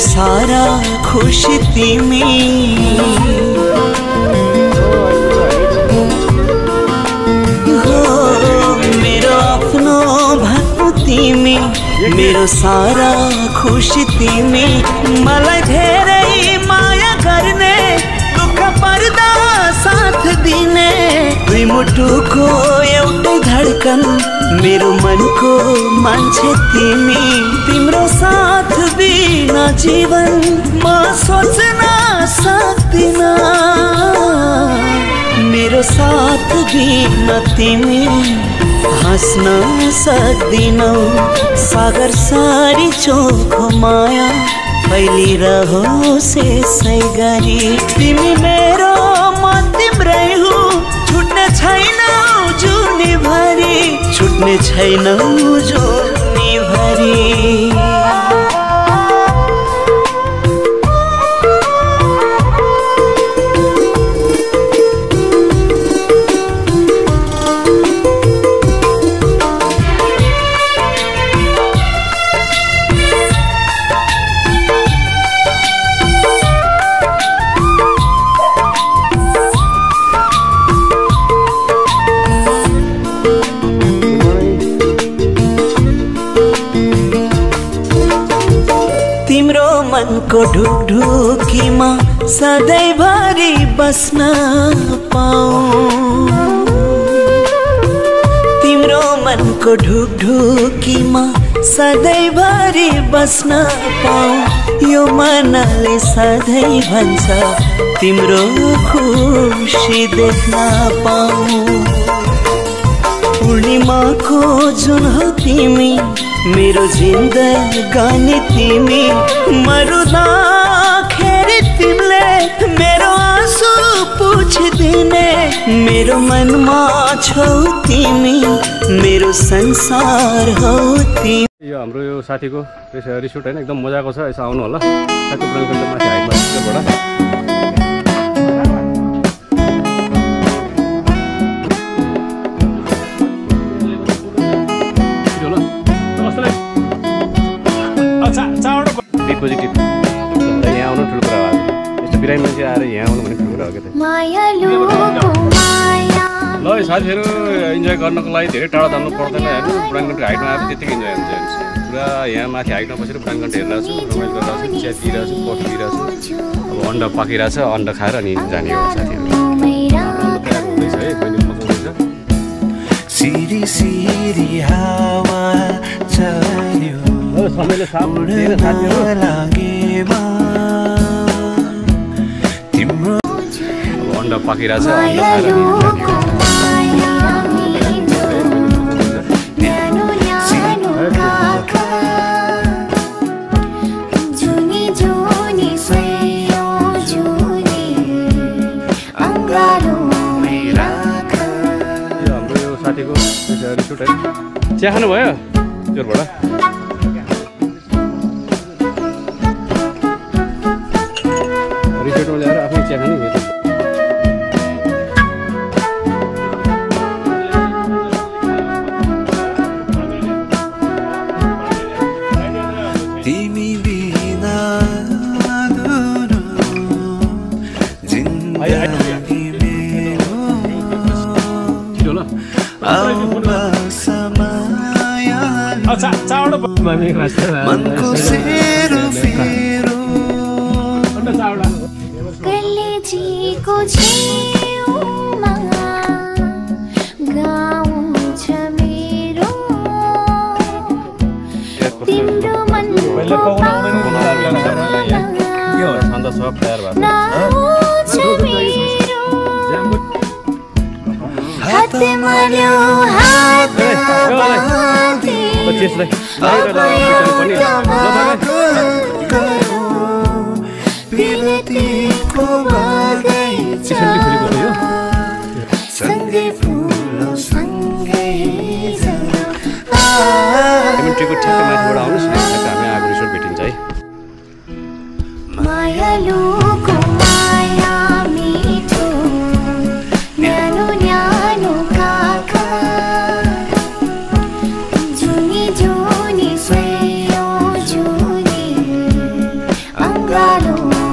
सारा खुशी तिमी हो मेरो आफ्नो भन्नु तिमी मेरो सारा खुशी तिमी मलाई धेरै माया गर्ने दुःख पर्दा साथ दिने दुई मुटुको एउटै धड्कन मेरो मनको मान्छे तिमी तिम्रो साथ बिना जीवन म सोच्न सक्दिन मेरो साथ बिना तिमी हाँस्न सक्दिनौ सागर सारी चोखो माया फैलिरहोस् यसै गरी तिमी मेरो म तिम्रै हुँ छुट्ने छैनौ जुनीभरि छुट्ने छैनौ जुनीभरि मनको ढुकढुकीमा सधैँभरि बस्न पाऊँ तिम्रो मनको ढुकढुकीमा सधैँभरि बस्न पाऊँ यो मनले सधैँ भन्छ तिम्रो खुसी देख्न पाऊँ पूर्णिमाको जुन हो तिमी मेरो जिन्दगानी तिमी मरुँदाखेरि तिमीले मेरो आँसु पुछिदिने मेरो मनमा छौ तिमी मेरो संसार हो तिमी। यो हाम्रो यो साथीको रिसोर्ट हैन एकदम मजाको छ यसो आउनु होला साथी ब्रान्कन्ट माथि हाइटमा पोजिटिभ यहाँ आउनु ठुलो कुरा हो यस्तो बिरामी मान्छे आएर यहाँ आउनु भने ठुलो कुरा हो ल साथीहरू इन्जोय गर्नको लागि धेरै टाढा जानु पर्दैन हेर्नु ब्रान्कन्ट हाइटमा आएर त्यतिकै इन्जोय हुन्छ पुरा यहाँ माथि हाइटमा बसेर ब्रान्कन्ट हेरिरहेको छु रमाइलो गरिरहेको छु चिया पिइरहेको छु कफी पिइरहेको छु अब अन्डा पाकिरहेको छ अन्डा खाएर अनि जाने हो साथीहरू हुँदैछ है बहिनी पकाउँदैछ सिरी सिरी हावा चल्यो सबैले साथीहरू अन्डा पाकिरहेछ अन्डा हाम्रो यो साथीको रिसोर्ट है चिया खानुभयो जोरबाट रिसोर्टमा ल्याएर आफ्नै चिया खाने तिमी बिना जिन्दगी मेरो मनको सेरो फेरो कलेजीको छेउमा गाउँ छ मेरो तिम्रो मनको हात मल्यो हात बिरतीको बगैँचा सँगै फुलो सँगै ट्रीको ठ्याक्कै माथिबाट आउनुहोस् न हामी आगो रिसोर्ट भेटिन्छ है मायालुको माया मिठो न्यानो न्यानो काका जुनी जुनी सयो जुनी मिठो